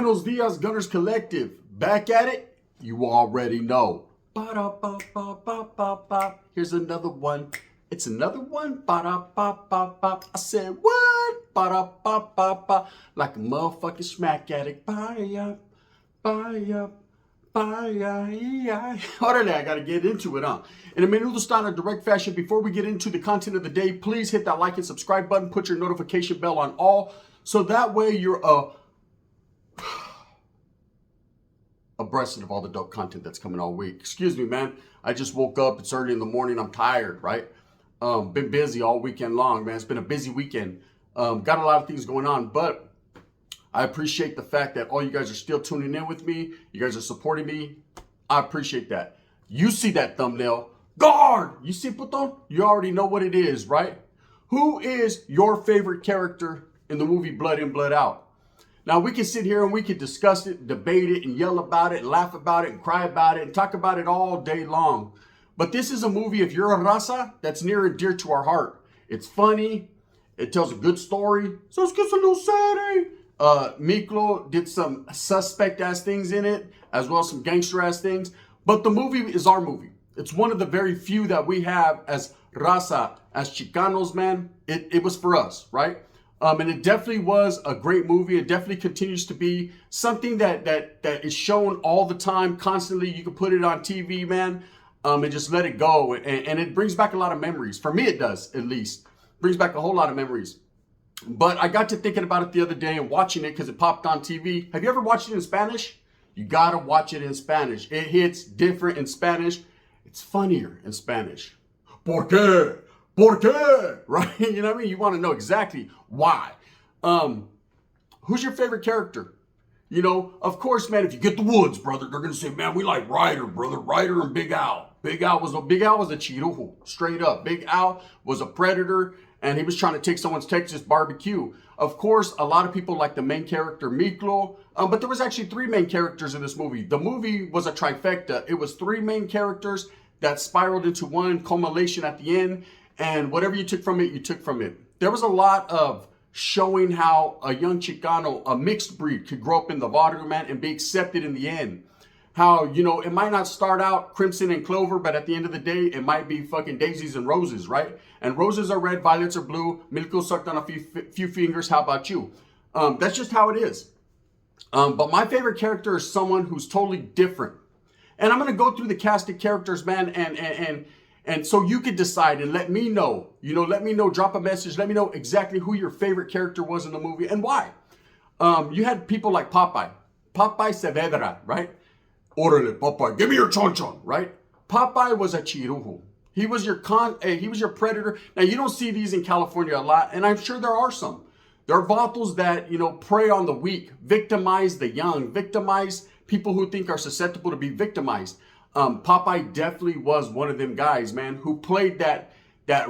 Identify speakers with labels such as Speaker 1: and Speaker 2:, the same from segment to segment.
Speaker 1: Buenos dias, Gunners Collective. Back at it? You already know. Ba-da-ba-ba-ba-ba-ba. Here's another one. It's another one. Ba-da-ba-ba-ba. I said, what? Ba-da-ba-ba-ba. Like a motherfucking smack addict. Buy-up, buy-up, buy-up. Orale, I gotta get into it, huh? In a menudo style or direct fashion, before we get into the content of the day, please hit that like and subscribe button. Put your notification bell on all, so that way you're abreast of all the dope content that's coming all week. Excuse me, man. I just woke up. It's early in the morning. I'm tired, right? Been busy all weekend long, man. It's been a busy weekend. Got a lot of things going on, but I appreciate the fact that all you guys are still tuning in with me. You guys are supporting me. I appreciate that. You see that thumbnail. Guard! You see, Puton? You already know what it is, right? Who is your favorite character in the movie Blood In, Blood Out? Now, we can sit here and we can discuss it, debate it, and yell about it, and laugh about it, and cry about it, and talk about it all day long. But this is a movie, if you're a raza, that's near and dear to our heart. It's funny. It tells a good story. So let's get a little sad. Miklo did some suspect-ass things in it, as well as some gangster-ass things. But the movie is our movie. It's one of the very few that we have as raza, as Chicanos, man. It was for us, right? And it definitely was a great movie. It definitely continues to be something that is shown all the time, constantly. You can put it on TV, man, and just let it go. And it brings back a lot of memories. For me, it does, at least. Brings back a whole lot of memories. But I got to thinking about it the other day and watching it because it popped on TV. Have you ever watched it in Spanish? You got to watch it in Spanish. It hits different in Spanish. It's funnier in Spanish. ¿Por qué? ¿Por qué? Right? You know what I mean? You want to know exactly why. Who's your favorite character? You know, of course, man, if you get the Woods, brother, they're going to say, man, we like Ryder, brother. Ryder and Big Al. Big Al was a chirujo, straight up. Big Al was a predator, and he was trying to take someone's Texas barbecue. Of course, a lot of people like the main character, Miklo, but there was actually three main characters in this movie. The movie was a trifecta. It was three main characters that spiraled into one culmination at the end. And whatever you took from it, you took from it. There was a lot of showing how a young Chicano, a mixed breed, could grow up in the barrio, man, and be accepted in the end. How, you know, it might not start out crimson and clover, but at the end of the day, it might be fucking daisies and roses, right? And roses are red, violets are blue. Miklo sucked on a few fingers. How about you? That's just how it is. But my favorite character is someone who's totally different. And I'm going to go through the cast of characters, man, and so you could decide and let me know, let me know, drop a message, let me know exactly who your favorite character was in the movie and why. You had people like Popeye Saavedra, right? Orale, Popeye, give me your chon-chon, right? Popeye was a chirujo. He was your predator. Now, you don't see these in California a lot, and I'm sure there are some. There are vatos that, prey on the weak, victimize the young, victimize people who think are susceptible to be victimized. Popeye definitely was one of them guys, man, who played that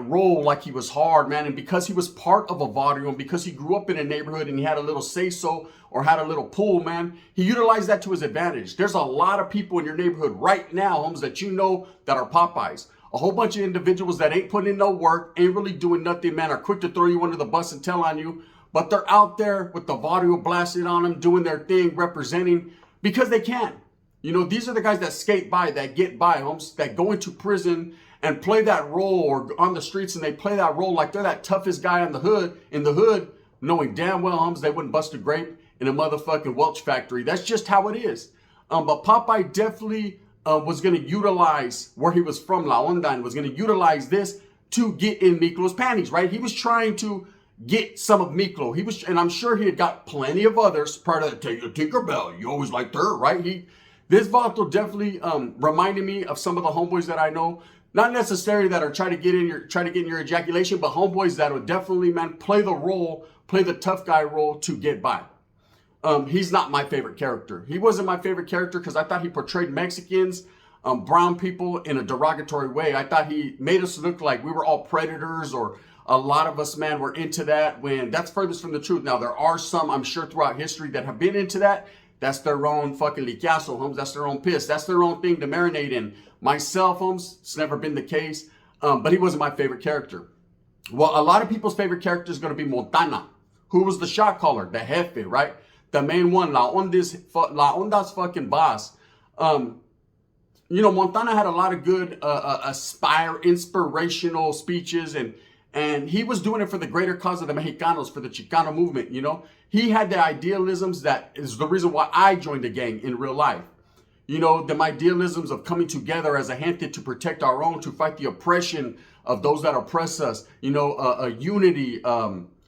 Speaker 1: role like he was hard, man. And because he was part of a barrio, and because he grew up in a neighborhood and he had a little say-so or had a little pull, man, he utilized that to his advantage. There's a lot of people in your neighborhood right now, homes, that you know that are Popeyes. A whole bunch of individuals that ain't putting in no work, ain't really doing nothing, man, are quick to throw you under the bus and tell on you. But they're out there with the barrio blasted on them, doing their thing, representing because they can. These are the guys that skate by, that get by, homes, that go into prison and play that role, or on the streets, and they play that role like they're that toughest guy in the hood, knowing damn well, homes, they wouldn't bust a grape in a motherfucking Welch factory. That's just how it is. But Popeye definitely was going to utilize where he was from, La Onda, and was going to utilize this to get in Miklo's panties, right? He was trying to get some of Miklo. And I'm sure he had got plenty of others prior to that. Tinkerbell, you always liked her, right? This vato definitely reminded me of some of the homeboys that I know. Not necessarily that are trying to get in your ejaculation, but homeboys that would definitely, man, play the tough guy role to get by. He's not my favorite character. He wasn't my favorite character because I thought he portrayed Mexicans, brown people in a derogatory way. I thought he made us look like we were all predators, or a lot of us, man, were into that, when that's furthest from the truth. Now, there are some, I'm sure, throughout history that have been into that. That's their own fucking liquiazo, homes. That's their own piss. That's their own thing to marinate in. Myself, homes, it's never been the case. But he wasn't my favorite character. Well, a lot of people's favorite character is going to be Montana, who was the shot caller, the jefe, right? the main one, La Onda's fucking boss. Montana had a lot of good inspirational speeches, and he was doing it for the greater cause of the Mexicanos, for the Chicano movement. He had the idealisms that is the reason why I joined the gang in real life. The idealisms of coming together as a gente to protect our own, to fight the oppression of those that oppress us, unity,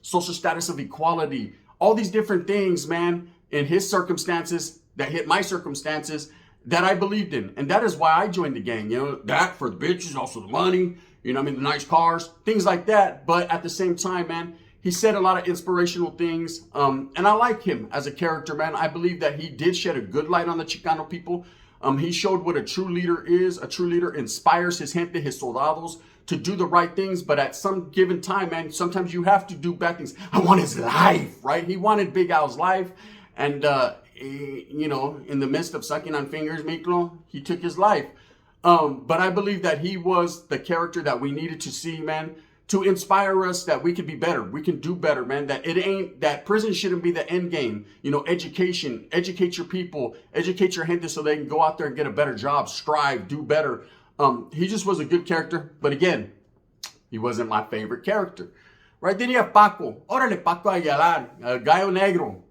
Speaker 1: social status of equality, all these different things, man, in his circumstances that hit my circumstances that I believed in. And that is why I joined the gang. That for the bitches, also the money, the nice cars, things like that. But at the same time, man, he said a lot of inspirational things. And I like him as a character, man. I believe that he did shed a good light on the Chicano people. He showed what a true leader is. A true leader inspires his gente, his soldados, to do the right things. But at some given time, man, sometimes you have to do bad things. I want his life, right? He wanted Big Al's life. And, in the midst of sucking on fingers, Miklo, he took his life. But I believe that he was the character that we needed to see, man, to inspire us that we could be better. We can do better, man. That prison shouldn't be the end game. Education, educate your people, educate your gente so they can go out there and get a better job, strive, do better. He just was a good character. But again, he wasn't my favorite character. Right? Then you have Paco. Órale, Paco Ayala, Gallo Negro.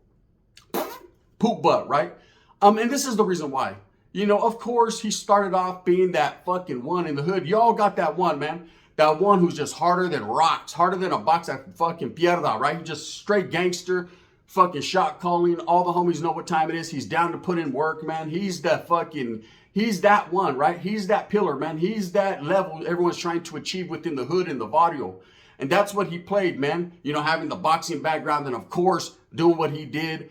Speaker 1: Poop butt, right? And this is the reason why. Of course, he started off being that fucking one in the hood. Y'all got that one, man. That one who's just harder than rocks, harder than a box of fucking pierda, right? He's just straight gangster, fucking shot calling. All the homies know what time it is. He's down to put in work, man. He's that one, right? He's that pillar, man. He's that level everyone's trying to achieve within the hood and the barrio. And that's what he played, man. Having the boxing background and, of course, doing what he did.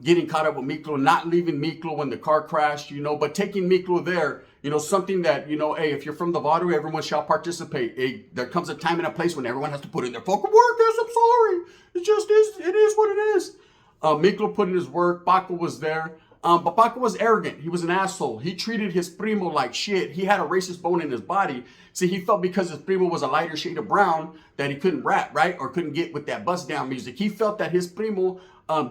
Speaker 1: Getting caught up with Miklo, not leaving Miklo when the car crashed, but taking Miklo there, something that, hey, if you're from the barrio, everyone shall participate. Hey, there comes a time and a place when everyone has to put in their fucking work. Yes, I'm sorry. It just is. It is what it is. Miklo put in his work. Paco was there. But Paco was arrogant. He was an asshole. He treated his primo like shit. He had a racist bone in his body. See, he felt because his primo was a lighter shade of brown that he couldn't rap, right? Or couldn't get with that bust down music. He felt that his primo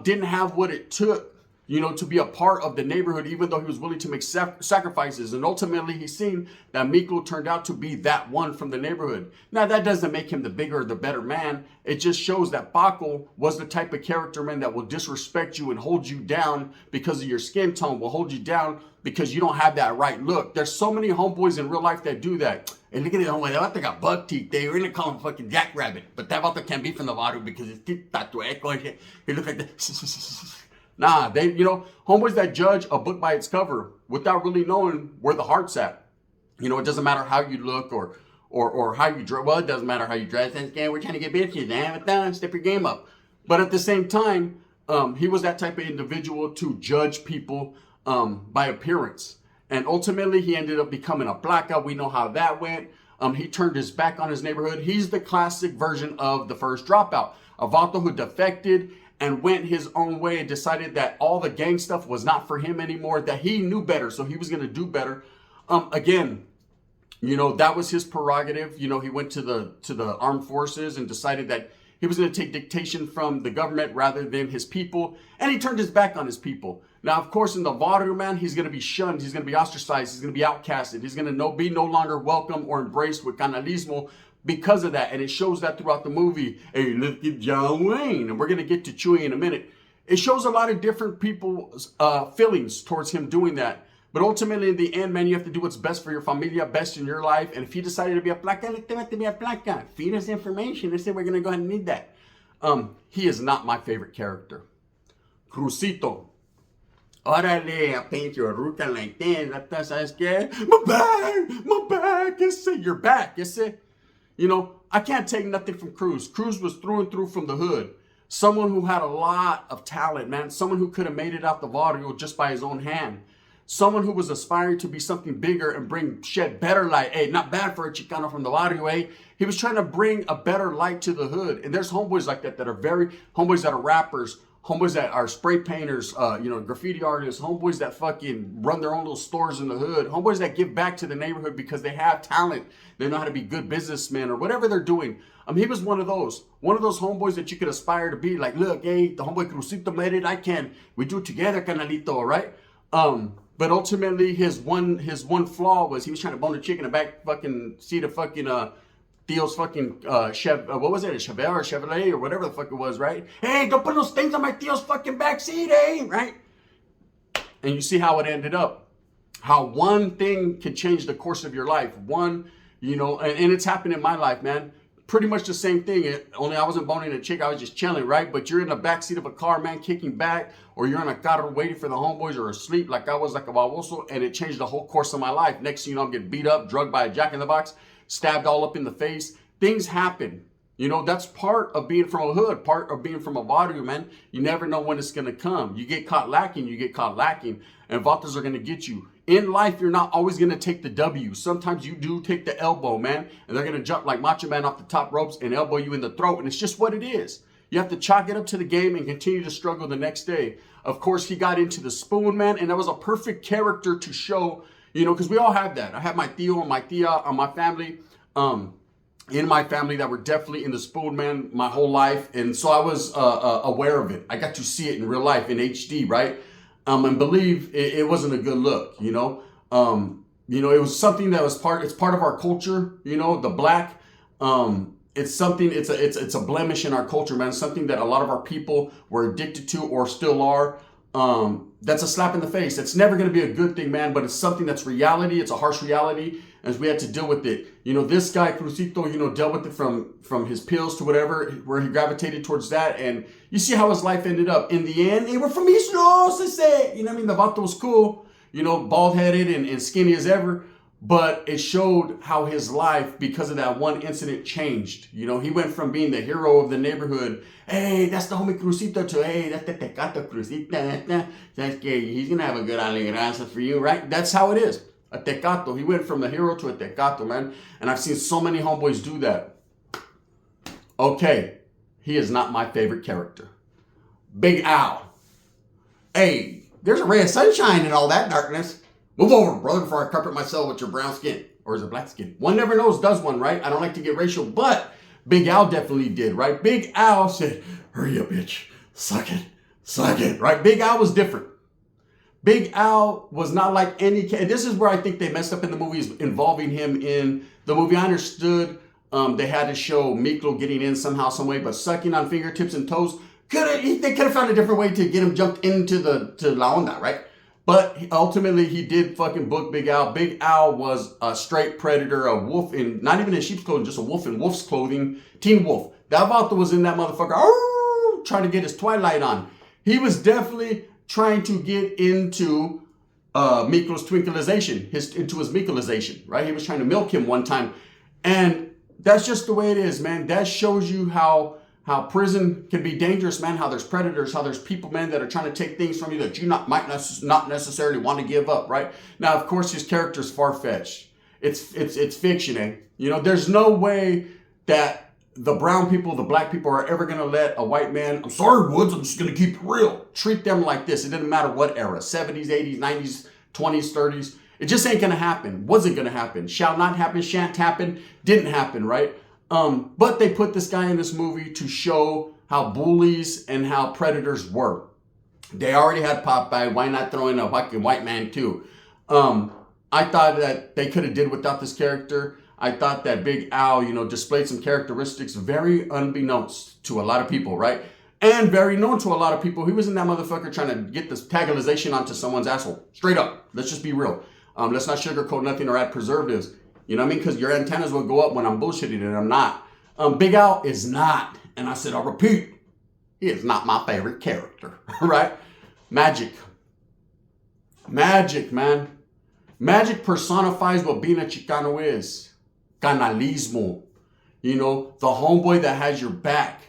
Speaker 1: didn't have what it took, to be a part of the neighborhood, even though he was willing to make sacrifices. And ultimately, he's seen that Miklo turned out to be that one from the neighborhood. Now, that doesn't make him the bigger or the better man. It just shows that Paco was the type of character, man, that will disrespect you and hold you down because of your skin tone, will hold you down because you don't have that right look. There's so many homeboys in real life that do that. And look at it, homeboy, they got buck teeth. They were going to call him fucking jackrabbit. But that vato can't be from the barrio because his teeth tatueco and shit. He looks like that. Nah, homeboys that judge a book by its cover without really knowing where the heart's at. It doesn't matter how you look or how you dress. Well, it doesn't matter how you dress. We're trying to get bitches. Damn it, down. Step your game up. But at the same time, he was that type of individual to judge people by appearance. And ultimately, he ended up becoming a blackout. We know how that went. He turned his back on his neighborhood. He's the classic version of the first dropout. A vato who defected and went his own way and decided that all the gang stuff was not for him anymore, that he knew better, so he was going to do better. Again, that was his prerogative. He went to the armed forces and decided that he was going to take dictation from the government rather than his people, and he turned his back on his people. Now, of course, in the barrio, man, he's going to be shunned, he's going to be ostracized, he's going to be outcasted, he's going to be no longer welcome or embraced with canalismo because of that. And it shows that throughout the movie. Hey, let's get John Wayne, and we're going to get to Chewy in a minute. It shows a lot of different people's feelings towards him doing that. But ultimately, in the end, man, you have to do what's best for your familia, best in your life. And if he decided to be a placa, let him be a placa. Feed us information. They say we're going to go ahead and need that. He is not my favorite character. Cruzito. Órale, I paint your ruta like that. ¿Sabes qué? My back. Yes, you're back. Yes, I can't take nothing from Cruz. Cruz was through and through from the hood. Someone who had a lot of talent, man. Someone who could have made it out the barrio just by his own hand. Someone who was aspiring to be something bigger and shed better light. Hey, not bad for a Chicano from the barrio, eh? He was trying to bring a better light to the hood. And there's homeboys like that are homeboys that are rappers, homeboys that are spray painters, graffiti artists, homeboys that fucking run their own little stores in the hood, homeboys that give back to the neighborhood because they have talent, they know how to be good businessmen or whatever they're doing. He was one of those homeboys that you could aspire to be. Like, look, hey, the homeboy Cruzito made it, I can. We do it together, canalito, right? But ultimately, his one flaw was he was trying to bone a chick in the back fucking seat of fucking Theo's fucking what was it, a Chevrolet or whatever the fuck it was, right? Hey, don't put those things on my Theo's fucking back seat, eh? Right? And you see how it ended up. How one thing could change the course of your life. And it's happened in my life, man. Pretty much the same thing. Only I wasn't boning a chick, I was just chilling, right? But you're in the back seat of a car, man, kicking back, or you're in a carro waiting for the homeboys or asleep like I was, like a baboso, and it changed the whole course of my life. Next thing you know, I'm getting beat up, drugged by a jack-in-the-box, stabbed all up in the face. Things happen. That's part of being from a hood, part of being from a barrio, man. You never know when it's going to come. You get caught lacking, and vatos are going to get you. In life, you're not always going to take the W. Sometimes you do take the elbow, man, and they're going to jump like Macho Man off the top ropes and elbow you in the throat, and it's just what it is. You have to chalk it up to the game and continue to struggle the next day. Of course, he got into the spoon, man, and that was a perfect character to show, because we all have that. I have my tío and my tía on my family, in my family that were definitely in the spoon, man, my whole life, and so I was aware of it. I got to see it in real life, in HD, right? And believe it wasn't a good look, it was something that was it's part of our culture, the black, it's something, it's a blemish in our culture, man. It's something that a lot of our people were addicted to or still are. That's a slap in the face. It's never going to be a good thing, man, but it's something that's reality. It's a harsh reality, as we had to deal with it. This guy, Cruzito, dealt with it from his pills to whatever, where he gravitated towards that. And you see how his life ended up. In the end, hey, we're from East Los, they say. The vato was cool, bald-headed and skinny as ever. But it showed how his life, because of that one incident, changed. He went from being the hero of the neighborhood. Hey, that's the homie Cruzito, to hey, that's the Tecato Cruzita. He's going to have a good alegranza for you, right? That's how it is. A Tecato. He went from the hero to a Tecato, man. And I've seen so many homeboys do that. Okay, he is not my favorite character. Big Al. Hey, there's a ray of sunshine in all that darkness. Move over, brother, before I carpet myself with your brown skin. Or is it black skin? One never knows, does one, right? I don't like to get racial, but Big Al definitely did, right? Big Al said, hurry up, bitch. Suck it, right? Big Al was different. Big Al was not like any... And this is where I think they messed up in the movies involving him in the movie. I understood they had to show Miklo getting in somehow, some way, but sucking on fingertips and toes, they could have found a different way to get him jumped into to La Onda, right? But ultimately, he did fucking book Big Al. Big Al was a straight predator, a wolf in, not even in sheep's clothing, just a wolf in wolf's clothing. Teen wolf. That vato was in that motherfucker, trying to get his twilight on. He was definitely trying to get into Miklo's twinkleization, into his Mikolization, right? He was trying to milk him one time. And that's just the way it is, man. That shows you how prison can be dangerous, man, how there's predators, how there's people, man, that are trying to take things from you that you might not necessarily want to give up, right? Now, of course, his character's far-fetched. It's fiction, eh? There's no way that the brown people, the black people are ever going to let a white man, I'm sorry, Woods, I'm just going to keep it real, treat them like this. It didn't matter what era, 70s, 80s, 90s, 20s, 30s. It just ain't going to happen. Wasn't going to happen. Shall not happen, shan't happen, didn't happen, right? But they put this guy in this movie to show how bullies and how predators work. They already had Popeye. Why not throw in a fucking white man too? I thought that they could have did without this character. I thought that Big Al, displayed some characteristics very unbeknownst to a lot of people, right? And very known to a lot of people. He was in that motherfucker trying to get this tagalization onto someone's asshole. Straight up. Let's just be real. Let's not sugarcoat nothing or add preservatives. You know what I mean? Because your antennas will go up when I'm bullshitting and I'm not. Big Al is not. And I said, I'll repeat. He is not my favorite character. Right? Magic. Magic, man. Magic personifies what being a Chicano is. Canalismo. The homeboy that has your back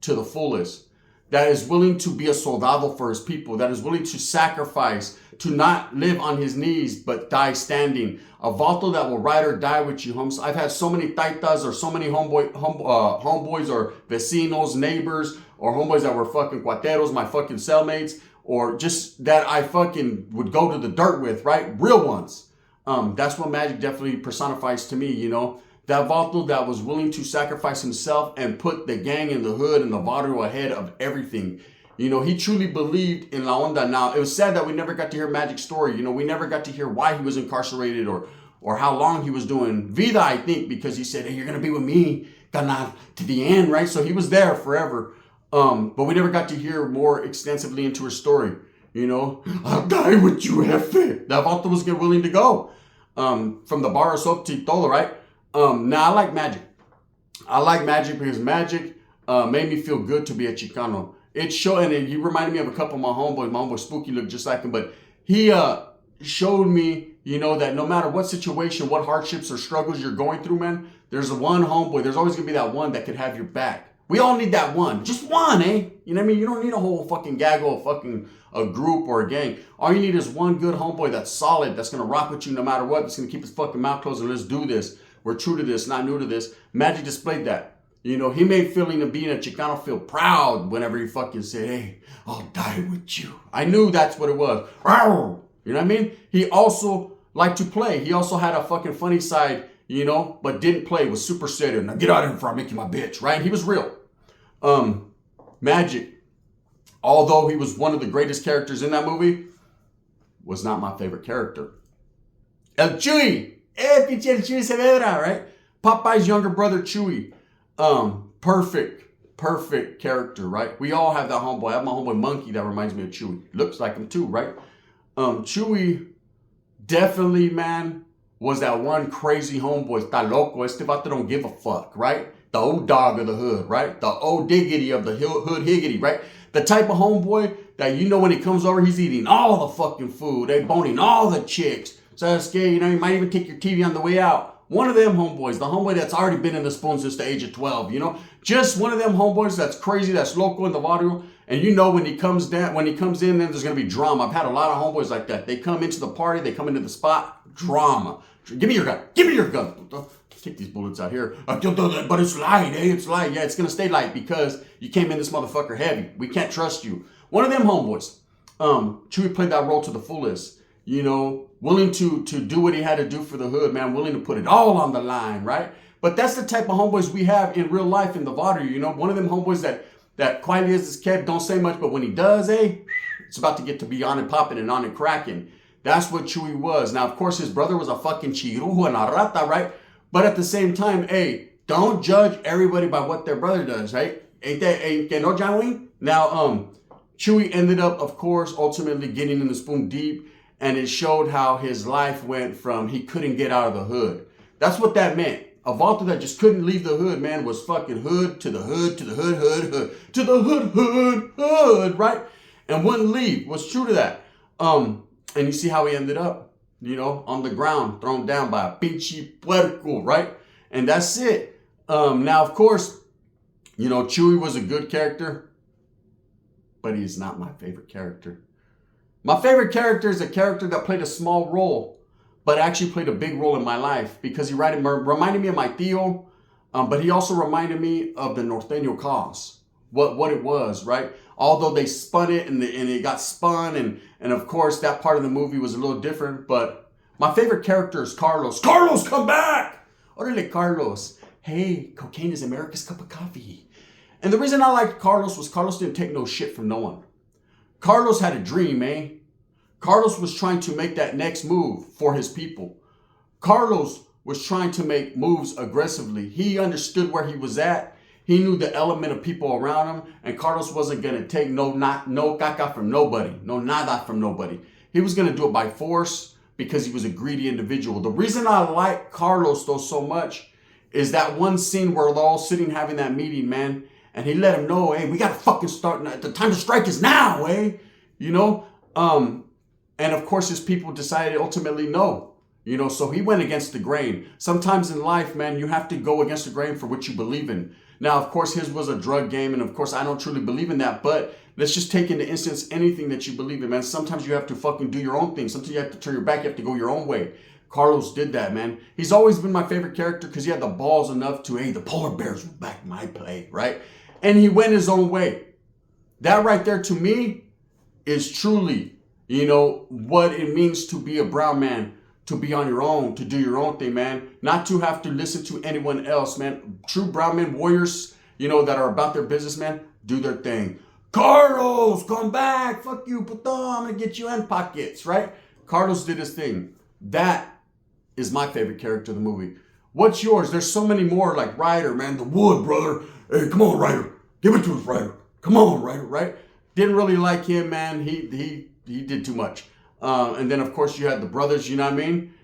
Speaker 1: to the fullest. that is willing to be a soldado for his people, that is willing to sacrifice, to not live on his knees, but die standing. A vato that will ride or die with you, homes. I've had so many taitas or so many homeboys or vecinos, neighbors, or homeboys that were fucking cuateros, my fucking cellmates, or just that I fucking would go to the dirt with, right? Real ones. That's what Magic definitely personifies to me, you know. That vato that was willing to sacrifice himself and put the gang in the hood and the barrio ahead of everything. You know, he truly believed in La Onda. Now, it was sad that we never got to hear Magic's story. You know, we never got to hear why he was incarcerated or how long he was doing vida, I think, because he said, hey, you're going to be with me, carnal, to the end, right? So he was there forever. But we never got to hear more extensively into his story. You know, I'll die with you, jefe. That vato was willing to go. From the barros up to todo, right? Now, I like Magic. I like Magic because Magic made me feel good to be a Chicano. It showed, and he reminded me of a couple of my homeboys. My homeboy Spooky looked just like him, but he showed me, you know, that no matter what situation, what hardships or struggles you're going through, man, there's one homeboy. There's always going to be that one that could have your back. We all need that one. Just one, eh? You know what I mean? You don't need a whole fucking gaggle of fucking a group or a gang. All you need is one good homeboy that's solid, that's going to rock with you no matter what, that's going to keep his fucking mouth closed and let's do this. We're true to this, not new to this. Magic displayed that. You know, he made feeling of being a Chicano feel proud whenever he fucking said, hey, I'll die with you. I knew that's what it was. You know what I mean? He also liked to play. He also had a fucking funny side, you know, but didn't play. Was super serious. Now get out of here before I make you my bitch, right? He was real. Magic, although he was one of the greatest characters in that movie, was not my favorite character. El Chewy. Pinche Chewy Saavedra, right? Popeye's younger brother, Chewy. Perfect character, right? We all have that homeboy. I have my homeboy Monkey that reminds me of Chewy. Looks like him too, right? Chewy definitely, man, was that one crazy homeboy. Está loco. Este vato don't give a fuck, right? The old dog of the hood, right? The old diggity of the hood higgity, right? The type of homeboy that you know when he comes over, he's eating all the fucking food. They boning all the chicks. So that's scary, you know, you might even take your TV on the way out. One of them homeboys, the homeboy that's already been in the spoon since the age of 12, you know? Just one of them homeboys that's crazy, that's local in the barrio. And you know when he comes down, when he comes in, then there's going to be drama. I've had a lot of homeboys like that. They come into the party, they come into the spot, drama. Give me your gun. Give me your gun. Take these bullets out here. But it's light, eh? It's light. Yeah, it's going to stay light because you came in this motherfucker heavy. We can't trust you. One of them homeboys. Chewy played that role to the fullest. You know, willing to do what he had to do for the hood, man. Willing to put it all on the line, right? But that's the type of homeboys we have in real life in the barrio, you know? One of them homeboys that quietly as is kept, don't say much, but when he does, it's about to get to be on and popping and on and cracking. That's what Chewy was. Now, of course, his brother was a fucking chirujo and a rata, right? But at the same time, don't judge everybody by what their brother does, right? Ain't que no, John Wayne? Now, Chewy ended up, of course, ultimately getting in the spoon deep, and it showed how his life went from he couldn't get out of the hood. That's what that meant. A vato that just couldn't leave the hood, man, was fucking hood to the hood, to the hood, to the hood, right? And wouldn't leave. Was true to that. And you see how he ended up, you know, on the ground, thrown down by a pinche puerco, right? And that's it. Now, of course, you know, Chewy was a good character, but he's not my favorite character. My favorite character is a character that played a small role, but actually played a big role in my life because he reminded me of my tío, but he also reminded me of the Norteño cause, what it was, right? Although they spun it and it got spun, and of course that part of the movie was a little different, but my favorite character is Carlos. Carlos, come back! Orale, Carlos. Hey, cocaine is America's cup of coffee. And the reason I liked Carlos was Carlos didn't take no shit from no one. Carlos had a dream, eh? Carlos was trying to make that next move for his people. Carlos was trying to make moves aggressively. He understood where he was at. He knew the element of people around him, and Carlos wasn't going to take no caca from nobody, no nada from nobody. He was going to do it by force because he was a greedy individual. The reason I like Carlos, though, so much is that one scene where they're all sitting having that meeting, man, and he let him know, hey, we got to fucking start. The time to strike is now, eh? You know? And of course, his people decided ultimately no. So he went against the grain. Sometimes in life, man, you have to go against the grain for what you believe in. Now, of course, his was a drug game, and of course, I don't truly believe in that, but let's just take into instance anything that you believe in, man. Sometimes you have to fucking do your own thing. Sometimes you have to turn your back, you have to go your own way. Carlos did that, man. He's always been my favorite character because he had the balls enough to, hey, the polar bears will back my play, right? And he went his own way. That right there to me is truly, what it means to be a brown man, to be on your own, to do your own thing, man. Not to have to listen to anyone else, man. True brown men, warriors, that are about their business, man, do their thing. Carlos, come back. Fuck you, puto. I'm going to get you in pockets, right? Carlos did his thing. That is my favorite character of the movie. What's yours? There's so many more, like Ryder, man. The wood, brother. Hey, come on, Ryder. Give it to us, Ryder. Come on, Ryder, right? Didn't really like him, man. He did too much. And then, of course, you had the brothers, you know what I mean?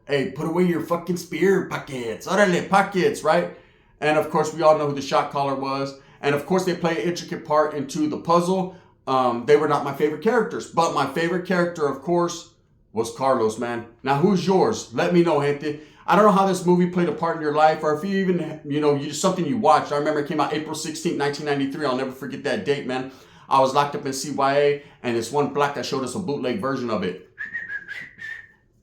Speaker 1: Hey, put away your fucking spear pockets. Orale, pockets, right? And, of course, we all know who the shot caller was. And, of course, they play an intricate part into the puzzle. They were not my favorite characters. But my favorite character, of course, was Carlos, man. Now, who's yours? Let me know, gente. I don't know how this movie played a part in your life, or if you even, something you watched. I remember it came out April 16, 1993. I'll never forget that date, man. I was locked up in CYA, and this one black that showed us a bootleg version of it.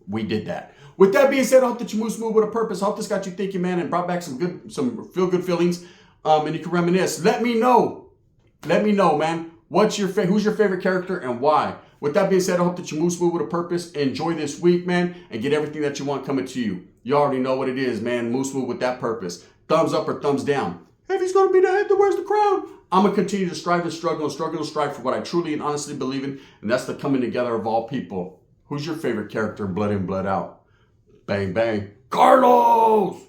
Speaker 1: We did that. With that being said, I hope that you moved smooth with a purpose. I hope this got you thinking, man, and brought back some feel-good feelings, and you can reminisce. Let me know, man. Who's your favorite character and why? With that being said, I hope that you move smooth with a purpose. Enjoy this week, man, and get everything that you want coming to you. You already know what it is, man. Move smooth with that purpose. Thumbs up or thumbs down. If he's going to be the head, then where's the crown? I'm going to continue to strive and struggle and strive for what I truly and honestly believe in, and that's the coming together of all people. Who's your favorite character, blood in, blood out? Bang, bang. Carlos!